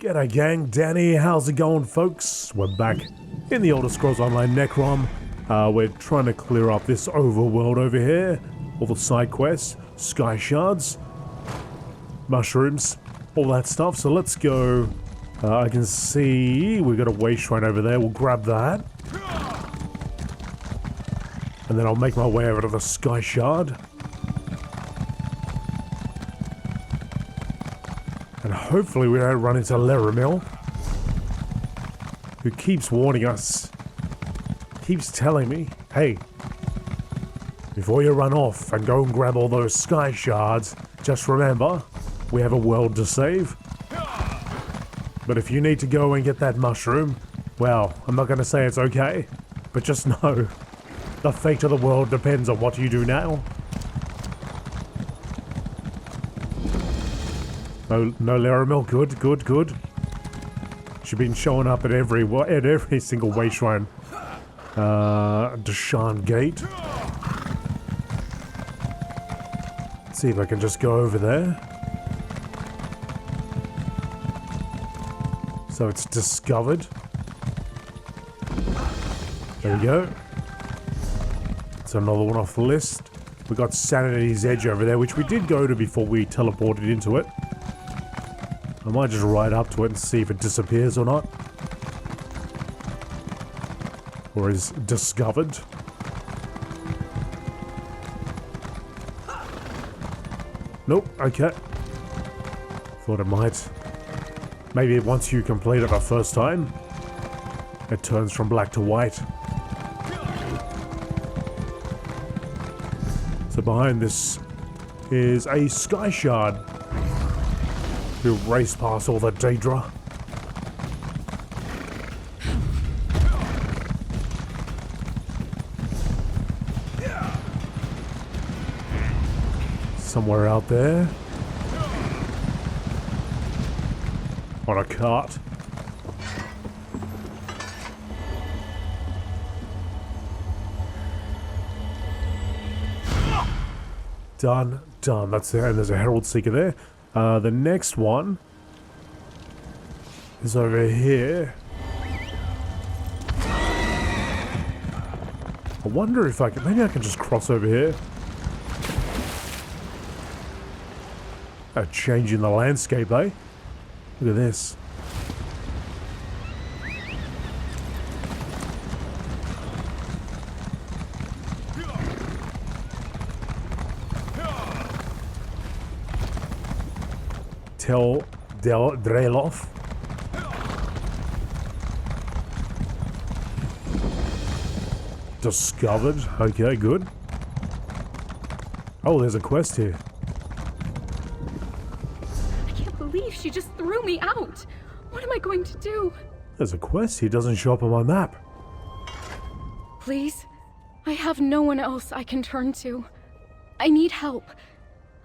G'day gang, Danny, how's it going folks? We're back in the Elder Scrolls Online Necrom. We're trying to clear up this overworld over here. All the side quests, sky shards, mushrooms, all that stuff. So let's go. I can see we've got a way shrine over there. We'll grab that. And then I'll make my way over to the sky shard. And hopefully we don't run into Leramil, who keeps warning us, keeps telling me, hey, before you run off and go and grab all those sky shards, just remember, we have a world to save. But if you need to go and get that mushroom, well, I'm not going to say it's okay, but just know, the fate of the world depends on what you do now. No Leramil, good. She's been showing up at every single way shrine. Deshan Gate. Let's see if I can just go over there. So it's discovered. There we go. It's another one off the list. We got Sanity's Edge over there, which we did go to before we teleported into it. I might just ride up to it and see if it disappears or not. Or is discovered. Nope, okay. Thought it might. Maybe once you complete it the first time, it turns from black to white. So behind this is a sky shard. We'll race past all the Daedra. Somewhere out there. On a cart. Done. That's there. And there's a Herald Seeker there. The next one is over here. I wonder if maybe I can just cross over here. A change in the landscape, eh? Look at this. Tel Dreloth. Discovered. Okay, good. Oh, there's a quest here. I can't believe she just threw me out. What am I going to do? There's a quest here. Doesn't show up on my map. Please? I have no one else I can turn to. I need help.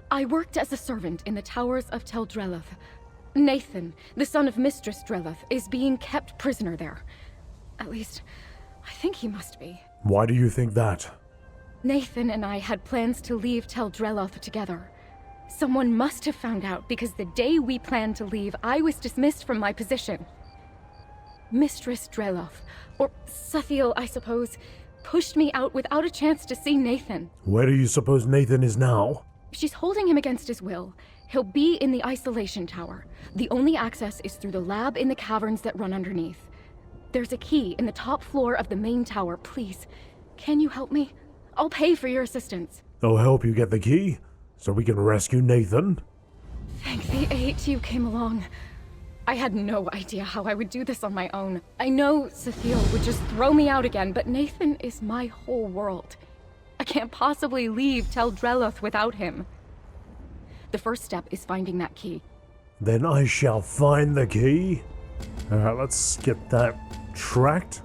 I worked as a servant in the towers of Tel Dreloth. Nathan, the son of Mistress Dreloth, is being kept prisoner there. At least, I think he must be. Why do you think that? Nathan and I had plans to leave Tel Dreloth together. Someone must have found out because the day we planned to leave, I was dismissed from my position. Mistress Dreloth, or Suthiel, I suppose, pushed me out without a chance to see Nathan. Where do you suppose Nathan is now? She's holding him against his will. He'll be in the isolation tower. The only access is through the lab in the caverns that run underneath. There's a key in the top floor of the main tower. Please, can you help me? I'll pay for your assistance. I'll help you get the key, so we can rescue Nathan. Thank the eight you came along. I had no idea how I would do this on my own. I know Suthiel would just throw me out again, but Nathan is my whole world. I can't possibly leave Tel Dreloth without him. The first step is finding that key. Then I shall find the key. Alright, let's get that tracked.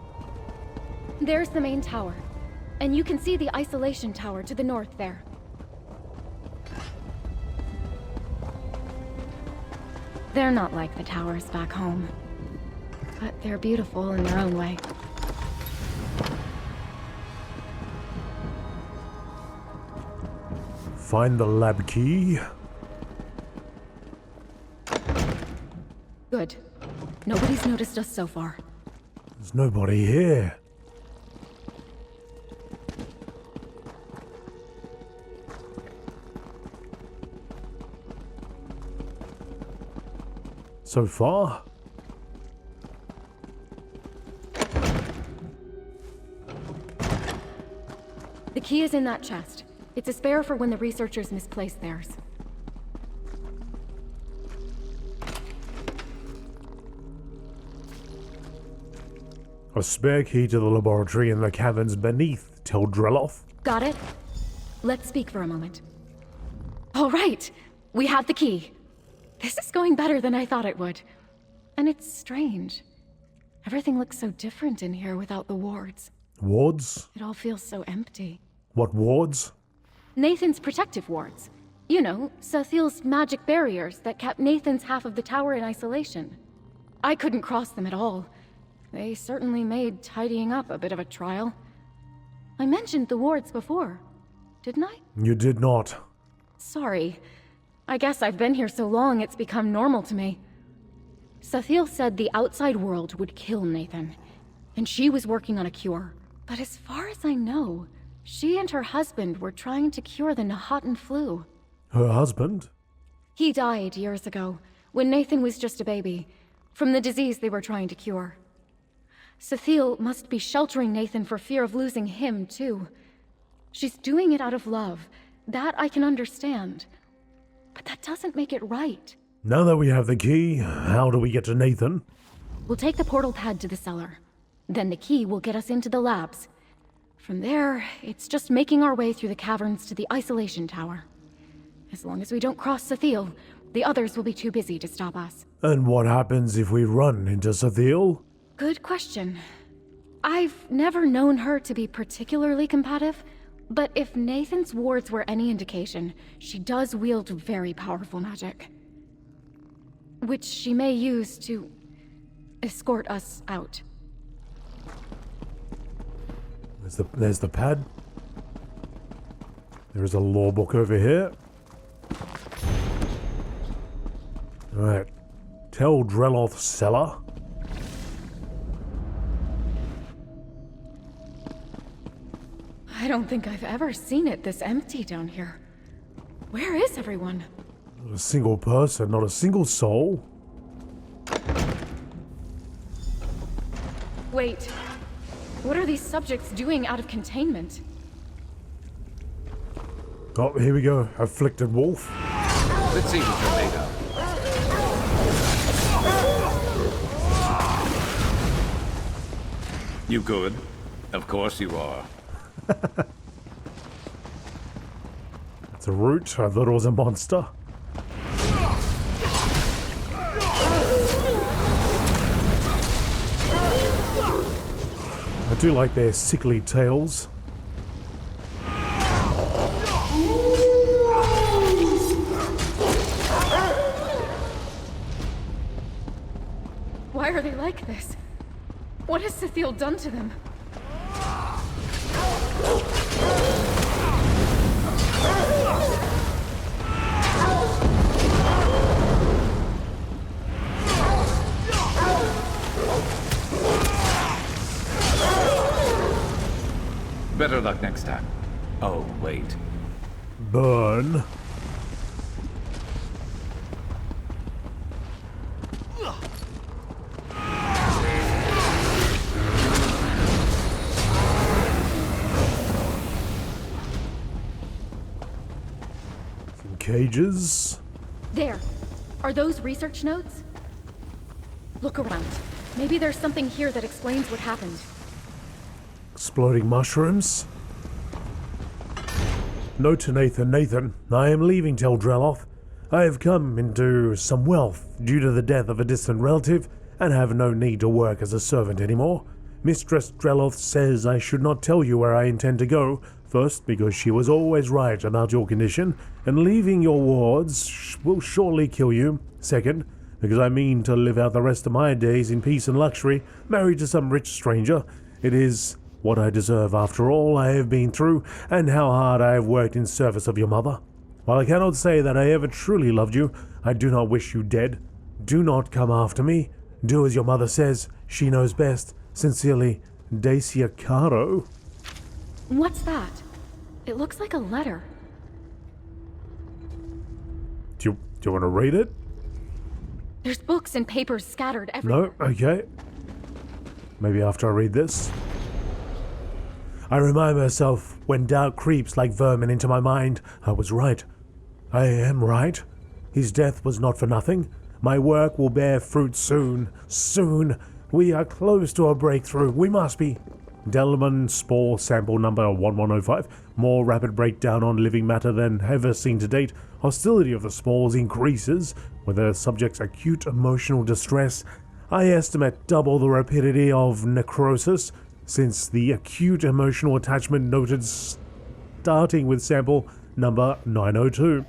There's the main tower. And you can see the isolation tower to the north there. They're not like the towers back home. But they're beautiful in their own way. Find the lab key. Good. Good. Nobody's noticed us so far. There's nobody here. So far? The key is in that chest. It's a spare for when the researchers misplace theirs. A spare key to the laboratory in the caverns beneath Tel Dreloth. Got it? Let's speak for a moment. All right, we have the key. This is going better than I thought it would. And it's strange. Everything looks so different in here without the wards. Wards? It all feels so empty. What wards? Nathan's protective wards. You know, Sathiel's magic barriers that kept Nathan's half of the tower in isolation. I couldn't cross them at all. They certainly made tidying up a bit of a trial. I mentioned the wards before, didn't I? You did not. Sorry. I guess I've been here so long it's become normal to me. Sathiel said the outside world would kill Nathan, and she was working on a cure. But as far as I know, she and her husband were trying to cure the Nahatan flu. Her husband? He died years ago, when Nathan was just a baby, from the disease they were trying to cure. Sathiel must be sheltering Nathan for fear of losing him, too. She's doing it out of love. That I can understand. But that doesn't make it right. Now that we have the key, how do we get to Nathan? We'll take the portal pad to the cellar. Then the key will get us into the labs. From there, it's just making our way through the caverns to the isolation tower. As long as we don't cross Sathiel, the others will be too busy to stop us. And what happens if we run into Sathiel? Good question. I've never known her to be particularly combative, but if Nathan's wards were any indication, she does wield very powerful magic. Which she may use to escort us out. There's the pad. There's a law book over here. Alright. Tel Dreloth cellar. I don't think I've ever seen it this empty down here. Where is everyone? Not a single person, not a single soul. Wait. What are these subjects doing out of containment? Oh, here we go. Afflicted wolf. Let's see what you're made of. You good? Of course you are. It's a root. I thought it was a monster. I do like their sickly tails. Why are they like this? What has Sathiel done to them? Better luck next time. Oh, wait. Burn. Some cages. There. Are those research notes? Look around. Maybe there's something here that explains what happened. Exploding mushrooms. Note to Nathan. Nathan, I am leaving Tel Dreloth. I have come into some wealth due to the death of a distant relative and have no need to work as a servant anymore. Mistress Dreloth says I should not tell you where I intend to go. First, because she was always right about your condition, and leaving your wards will surely kill you. Second, because I mean to live out the rest of my days in peace and luxury, married to some rich stranger. It is what I deserve after all I have been through, and how hard I have worked in service of your mother. While I cannot say that I ever truly loved you, I do not wish you dead. Do not come after me. Do as your mother says. She knows best. Sincerely, Dacia Caro. What's that? It looks like a letter. Do you want to read it? There's books and papers scattered everywhere. No? Okay. Maybe after I read this. I remind myself when doubt creeps like vermin into my mind. I was right. I am right. His death was not for nothing. My work will bear fruit soon. Soon. We are close to a breakthrough. We must be. Delman spore sample number 1105. More rapid breakdown on living matter than ever seen to date. Hostility of the spores increases with the subject's acute emotional distress. I estimate double the rapidity of necrosis since the acute emotional attachment noted starting with sample number 902.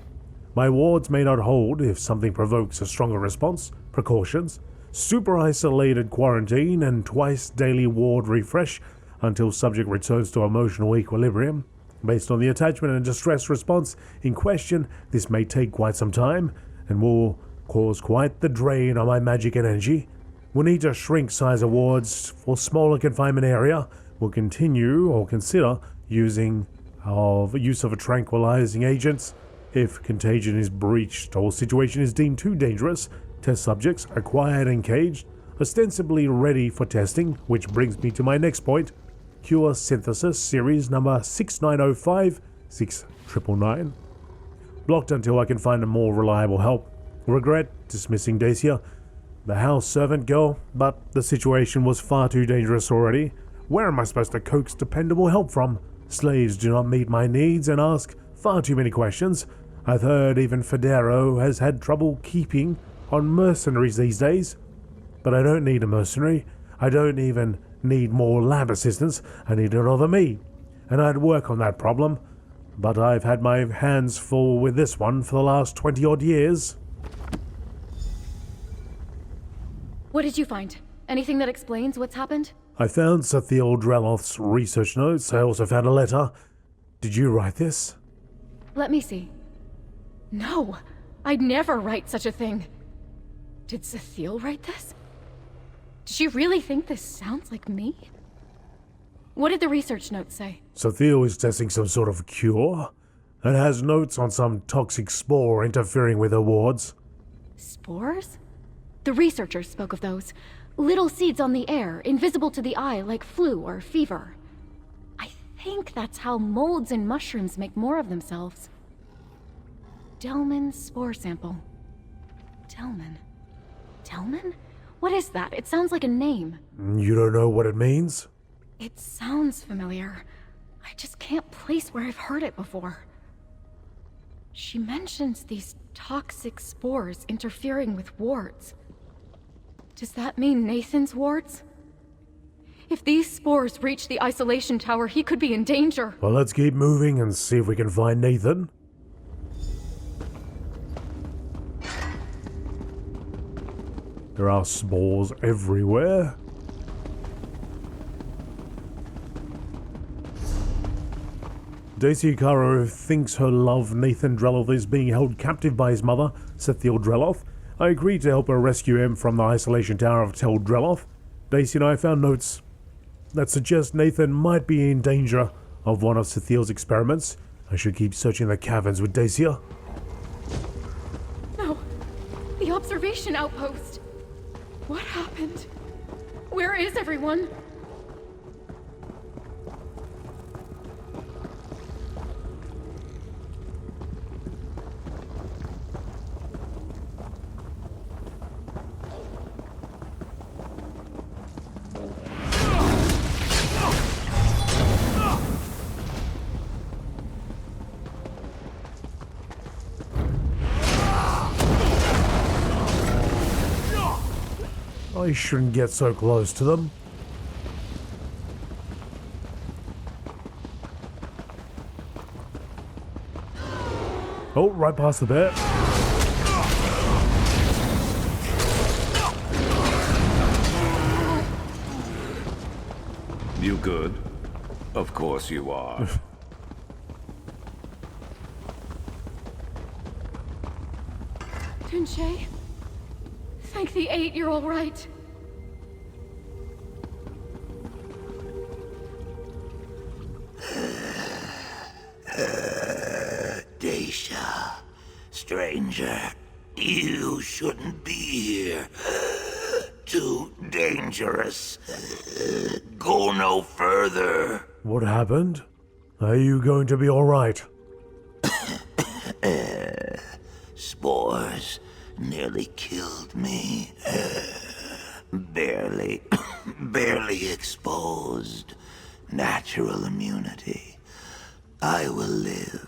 My wards may not hold if something provokes a stronger response. Precautions. Super isolated quarantine and twice daily ward refresh until subject returns to emotional equilibrium. Based on the attachment and distress response in question, this may take quite some time and will cause quite the drain on my magic energy. We'll need to shrink size of wards for smaller confinement area. We'll continue or consider use of a tranquilizing agents. If contagion is breached or situation is deemed too dangerous, test subjects acquired and caged, ostensibly ready for testing, which brings me to my next point. Cure Synthesis Series number 6905-6999. Blocked until I can find a more reliable help. Regret dismissing Dacia, the house servant girl, but the situation was far too dangerous already. Where am I supposed to coax dependable help from? Slaves do not meet my needs and ask far too many questions. I've heard even Federo has had trouble keeping on mercenaries these days. But I don't need a mercenary. I don't even need more lab assistants. I need another me. And I'd work on that problem. But I've had my hands full with this one for the last 20 odd years. What did you find? Anything that explains what's happened? I found Tel Dreloth's research notes. I also found a letter. Did you write this? Let me see. No, I'd never write such a thing. Did Cecile write this? Does she really think this sounds like me? What did the research notes say? Cecile is testing some sort of cure and has notes on some toxic spore interfering with her wards. Spores? The researchers spoke of those. Little seeds on the air, invisible to the eye like flu or fever. I think that's how molds and mushrooms make more of themselves. Delman spore sample. Delman? Delman? What is that? It sounds like a name. You don't know what it means? It sounds familiar. I just can't place where I've heard it before. She mentions these toxic spores interfering with wards. Does that mean Nathan's wards? If these spores reach the isolation tower, he could be in danger. Well, let's keep moving and see if we can find Nathan. There are spores everywhere. Dacia Caro thinks her love Nathan Dreloth is being held captive by his mother, Tel Dreloth. I agreed to help her rescue him from the isolation tower of Tel Dreloth. Dacia and I found notes that suggest Nathan might be in danger of one of Cethile's experiments. I should keep searching the caverns with Dacia. No, the observation outpost. What happened? Where is everyone? I shouldn't get so close to them. Oh, right past the bear. You good? Of course you are. Tunche? Thank the Eight, you're all right. Dacia, stranger, you shouldn't be here. Too dangerous. Go no further. What happened? Are you going to be alright? Spores nearly killed me. Barely exposed. Natural immunity. I will live.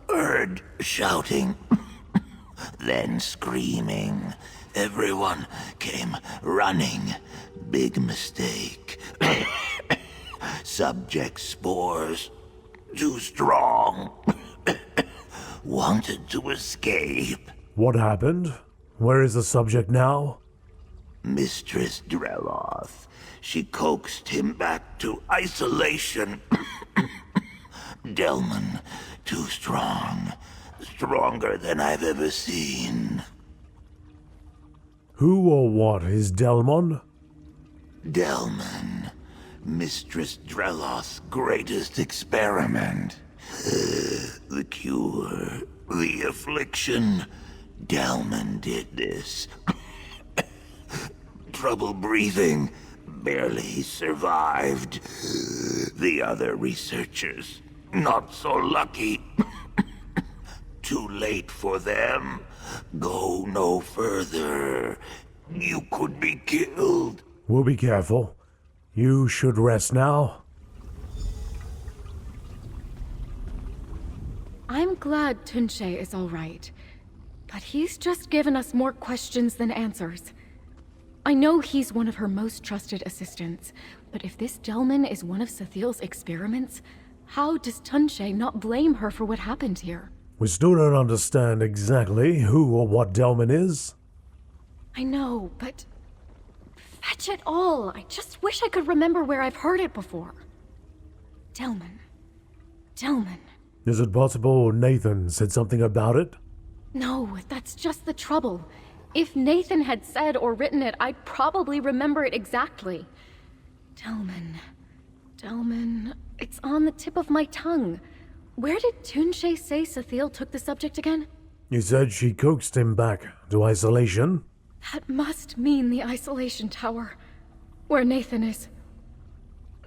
Heard shouting, then screaming. Everyone came running. Big mistake. Subject spores. Too strong. Wanted to escape. What happened? Where is the subject now? Mistress Dreloth. She coaxed him back to isolation. Delman, too strong. Stronger than I've ever seen. Who or what is Delmon? Delman. Mistress Dreloth's greatest experiment. The cure. The affliction. Delman did this. Trouble breathing. Barely survived. The other researchers, not so lucky. Too late for them. Go no further. You could be killed. We'll be careful. You should rest now. I'm glad Tunche is all right, but he's just given us more questions than answers. I know he's one of her most trusted assistants, but if this Delman is one of Sathiel's experiments, how does Tunche not blame her for what happened here? We still don't understand exactly who or what Delman is. I know, but... fetch it all! I just wish I could remember where I've heard it before. Delman. Is it possible Nathan said something about it? No, that's just the trouble. If Nathan had said or written it, I'd probably remember it exactly. Delman. It's on the tip of my tongue. Where did Tunche say Sathiel took the subject again? You said she coaxed him back to isolation? That must mean the isolation tower. Where Nathan is.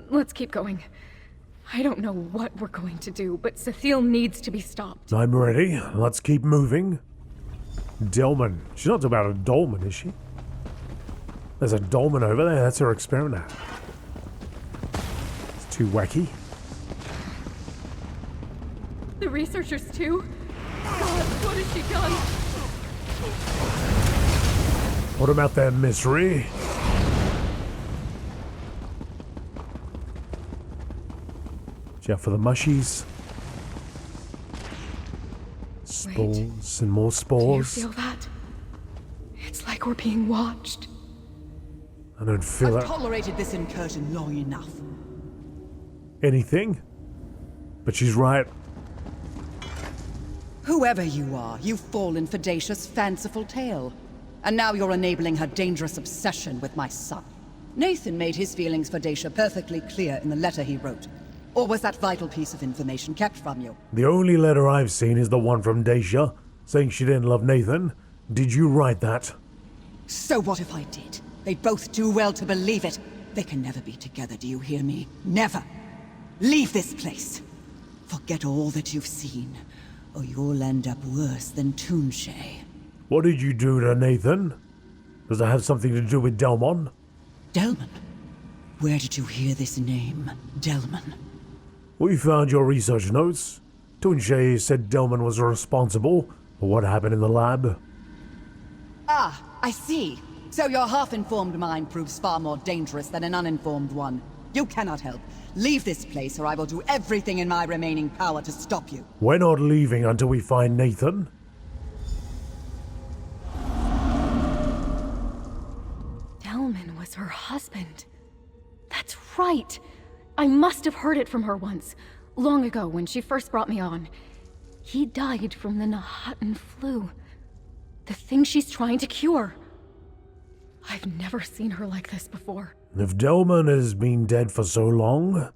Let's keep going. I don't know what we're going to do, but Sathiel needs to be stopped. I'm ready. Let's keep moving. Delman. She's not about a dolmen, is she? There's a dolmen over there. That's her experiment. It's too wacky. The researchers too? God, what has she done? What about their misery? Watch out for the mushies. Spores and more spores. Do you feel that? It's like we're being watched. I don't feel I've it. tolerated this incursion long enough. Anything? But she's right. Whoever you are, you've fallen for Dacia's fanciful tale. And now you're enabling her dangerous obsession with my son. Nathan made his feelings for Dacia perfectly clear in the letter he wrote. Or was that vital piece of information kept from you? The only letter I've seen is the one from Dacia, saying she didn't love Nathan. Did you write that? So what if I did? They'd both do well to believe it. They can never be together, do you hear me? Never! Leave this place! Forget all that you've seen, or you'll end up worse than Tunche. What did you do to Nathan? Does it have something to do with Delmon? Delman? Where did you hear this name, Delman? We found your research notes. Tunche said Delman was responsible for what happened in the lab. Ah, I see. So your half-informed mind proves far more dangerous than an uninformed one. You cannot help. Leave this place or I will do everything in my remaining power to stop you. We're not leaving until we find Nathan. Delman was her husband. That's right. I must have heard it from her once, long ago when she first brought me on. He died from the Nahatan flu. The thing she's trying to cure. I've never seen her like this before. If Delman has been dead for so long,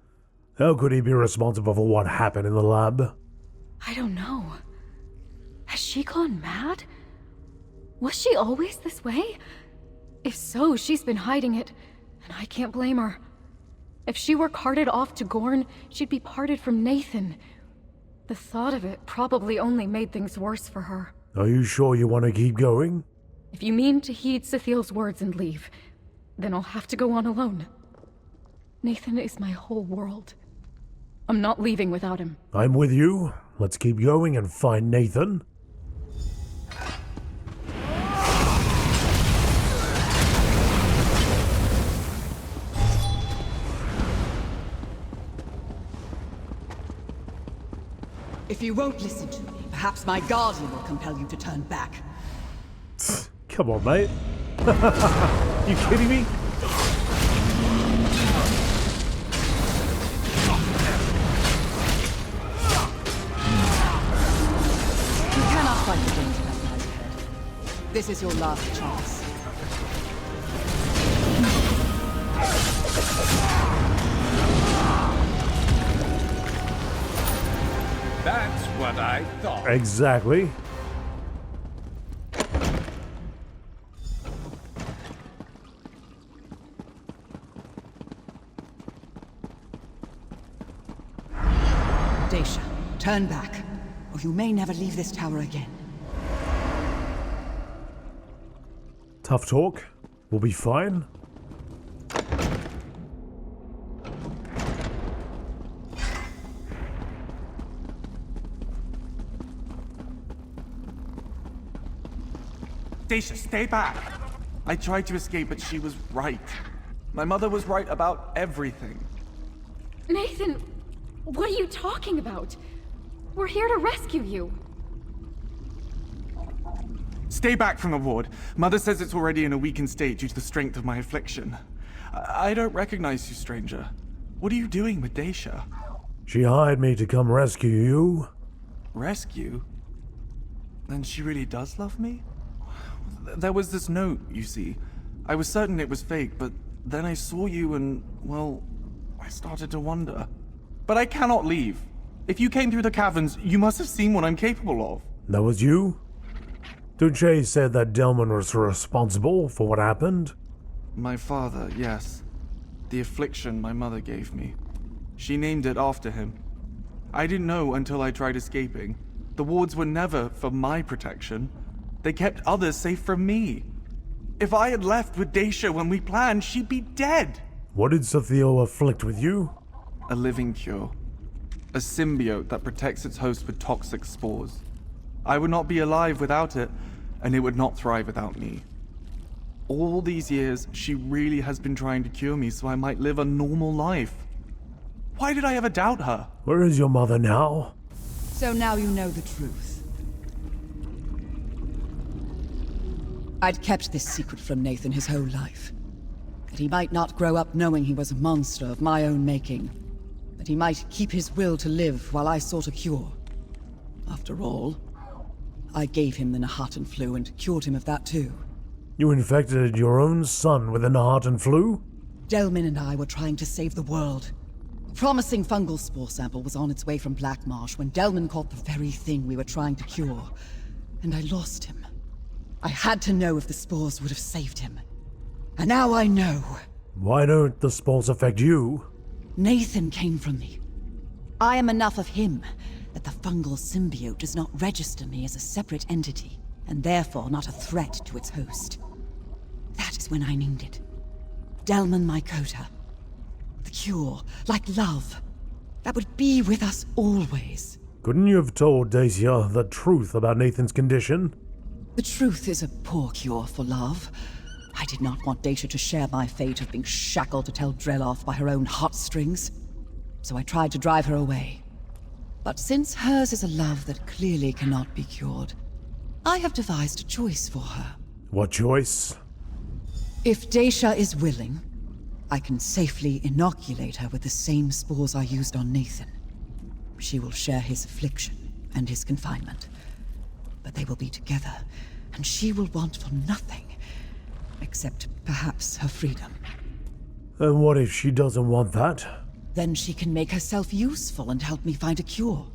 how could he be responsible for what happened in the lab? I don't know. Has she gone mad? Was she always this way? If so, she's been hiding it, and I can't blame her. If she were carted off to Gorn, she'd be parted from Nathan. The thought of it probably only made things worse for her. Are you sure you want to keep going? If you mean to heed Sathiel's words and leave, then I'll have to go on alone. Nathan is my whole world. I'm not leaving without him. I'm with you. Let's keep going and find Nathan. If you won't listen to me, perhaps my guardian will compel you to turn back. Come on, mate. You kidding me? You cannot fight against that guy's head. This is your last chance. That's what I thought. Exactly. Dacia, turn back, or you may never leave this tower again. Tough talk. We'll be fine. Dacia, stay back! I tried to escape, but she was right. My mother was right about everything. Nathan, what are you talking about? We're here to rescue you. Stay back from the ward. Mother says it's already in a weakened state due to the strength of my affliction. I don't recognize you, stranger. What are you doing with Dacia? She hired me to come rescue you. Rescue? Then she really does love me? There was this note, you see. I was certain it was fake, but then I saw you and, well, I started to wonder. But I cannot leave. If you came through the caverns, you must have seen what I'm capable of. That was you? Duce said that Delman was responsible for what happened. My father, yes. The affliction my mother gave me. She named it after him. I didn't know until I tried escaping. The wards were never for my protection. They kept others safe from me. If I had left with Dacia when we planned, she'd be dead. What did Sathiel afflict with you? A living cure. A symbiote that protects its host with toxic spores. I would not be alive without it, and it would not thrive without me. All these years, she really has been trying to cure me so I might live a normal life. Why did I ever doubt her? Where is your mother now? So now you know the truth. I'd kept this secret from Nathan his whole life. That he might not grow up knowing he was a monster of my own making. That he might keep his will to live while I sought a cure. After all, I gave him the Nahartan flu and cured him of that too. You infected your own son with the Nahartan flu? Delman and I were trying to save the world. A promising fungal spore sample was on its way from Black Marsh when Delman caught the very thing we were trying to cure. And I lost him. I had to know if the spores would have saved him. And now I know. Why don't the spores affect you? Nathan came from me. I am enough of him that the fungal symbiote does not register me as a separate entity, and therefore not a threat to its host. That is when I named it. Delman Mycota. The cure, like love, that would be with us always. Couldn't you have told Dacia the truth about Nathan's condition? The truth is a poor cure for love. I did not want Dacia to share my fate of being shackled to Tel Dreloth by her own heartstrings. So I tried to drive her away. But since hers is a love that clearly cannot be cured, I have devised a choice for her. What choice? If Dacia is willing, I can safely inoculate her with the same spores I used on Nathan. She will share his affliction and his confinement. But they will be together, and she will want for nothing, except perhaps her freedom. And what if she doesn't want that? Then she can make herself useful and help me find a cure.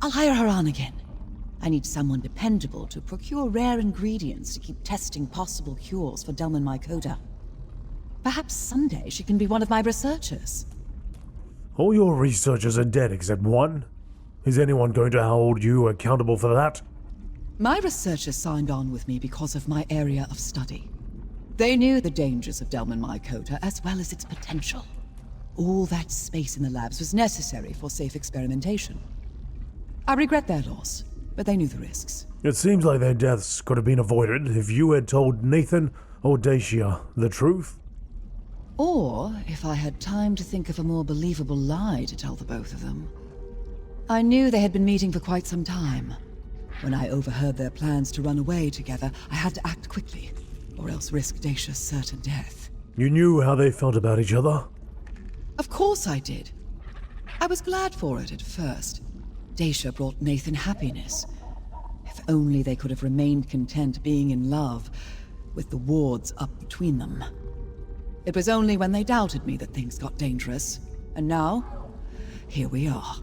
I'll hire her on again. I need someone dependable to procure rare ingredients to keep testing possible cures for Delman Mycota. Perhaps someday she can be one of my researchers. All your researchers are dead except one. Is anyone going to hold you accountable for that? My researchers signed on with me because of my area of study. They knew the dangers of Delman Mycota as well as its potential. All that space in the labs was necessary for safe experimentation. I regret their loss, but they knew the risks. It seems like their deaths could have been avoided if you had told Nathan or Dacia the truth. Or if I had time to think of a more believable lie to tell the both of them. I knew they had been meeting for quite some time. When I overheard their plans to run away together, I had to act quickly, or else risk Dacia's certain death. You knew how they felt about each other? Of course I did. I was glad for it at first. Dacia brought Nathan happiness. If only they could have remained content being in love, with the wards up between them. It was only when they doubted me that things got dangerous. And now, here we are.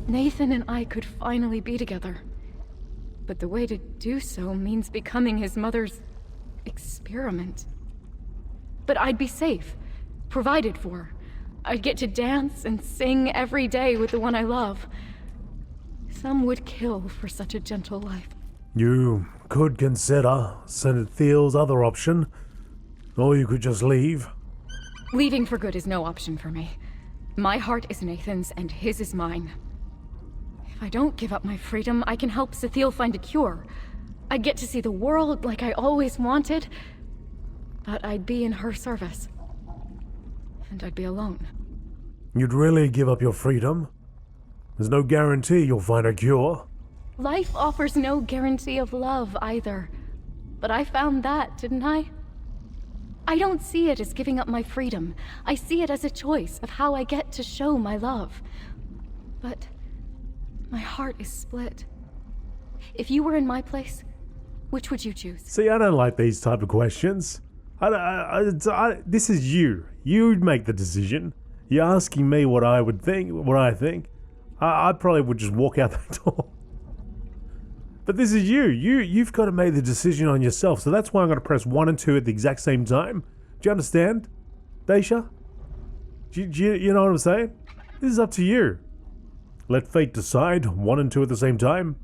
Nathan and I could finally be together. But the way to do so means becoming his mother's experiment. But I'd be safe, provided for. I'd get to dance and sing every day with the one I love. Some would kill for such a gentle life. You could consider Thiel's other option, or you could just leave. Leaving for good is no option for me. My heart is Nathan's and his is mine. If I don't give up my freedom, I can help Thiel find a cure. I'd get to see the world like I always wanted, but I'd be in her service. And I'd be alone. You'd really give up your freedom? There's no guarantee you'll find a cure. Life offers no guarantee of love either. But I found that, didn't I? I don't see it as giving up my freedom. I see it as a choice of how I get to show my love. But my heart is split. If you were in my place, which would you choose? See, I don't like these type of questions. This is you. You'd make the decision. You're asking me what I would think, what I think. I probably would just walk out that door. But this is you. You've got to make the decision on yourself. So that's why I'm going to press 1 and 2 at the exact same time. Do you understand, Dacia? Do you know what I'm saying? This is up to you. Let fate decide. 1 and 2 at the same time.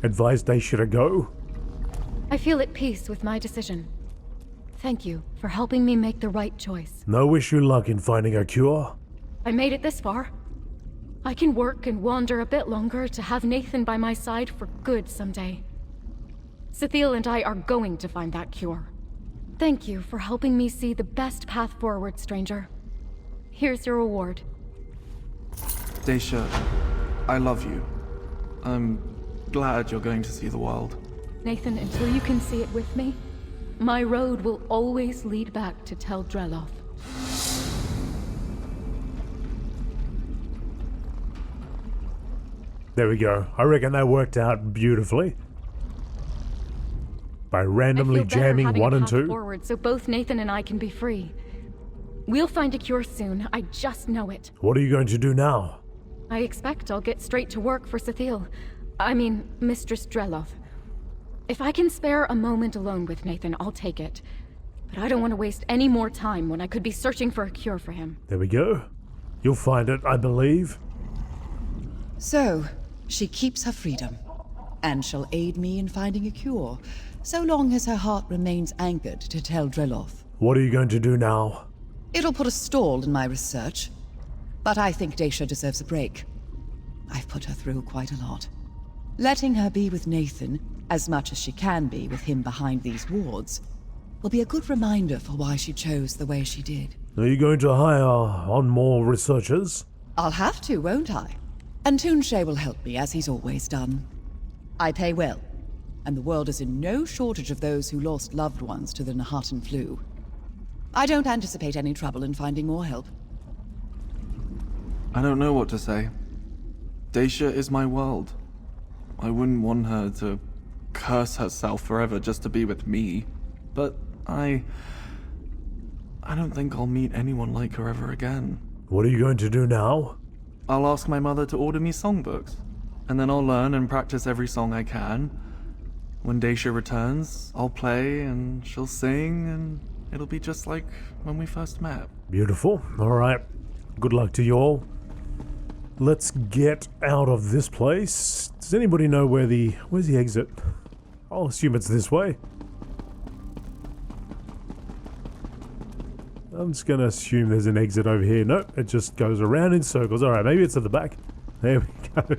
Advise Dacia to go. I feel at peace with my decision. Thank you for helping me make the right choice. No wish you luck in finding a cure. I made it this far. I can work and wander a bit longer to have Nathan by my side for good someday. Thiel and I are going to find that cure. Thank you for helping me see the best path forward, stranger. Here's your reward. Dacia, I love you. I'm glad you're going to see the world. Nathan, until you can see it with me, my road will always lead back to Tel Dreloth. There we go. I reckon that worked out beautifully. By randomly jamming 1 and 2. Forward so both Nathan and I can be free. We'll find a cure soon. I just know it. What are you going to do now? I expect I'll get straight to work for Thiel. I mean, Mistress Dreloth. If I can spare a moment alone with Nathan, I'll take it. But I don't want to waste any more time when I could be searching for a cure for him. There we go. You'll find it, I believe. So, she keeps her freedom, and shall aid me in finding a cure, so long as her heart remains anchored to Tel Dreloth. What are you going to do now? It'll put a stall in my research, but I think Dacia deserves a break. I've put her through quite a lot. Letting her be with Nathan, as much as she can be with him behind these wards, will be a good reminder for why she chose the way she did. Are you going to hire on more researchers? I'll have to, won't I? And Toonshay will help me, as he's always done. I pay well, and the world is in no shortage of those who lost loved ones to the Nahatan flu. I don't anticipate any trouble in finding more help. I don't know what to say. Dacia is my world. I wouldn't want her to curse herself forever just to be with me. But I don't think I'll meet anyone like her ever again. What are you going to do now? I'll ask my mother to order me songbooks, and then I'll learn and practice every song I can. When Dacia returns, I'll play and she'll sing, and it'll be just like when we first met. Beautiful. Alright. Good luck to you all. Let's get out of this place. Does anybody know where's the exit? I'll assume it's this way. I'm just gonna assume there's an exit over here. Nope, it just goes around in circles. Alright, maybe it's at the back. There we go.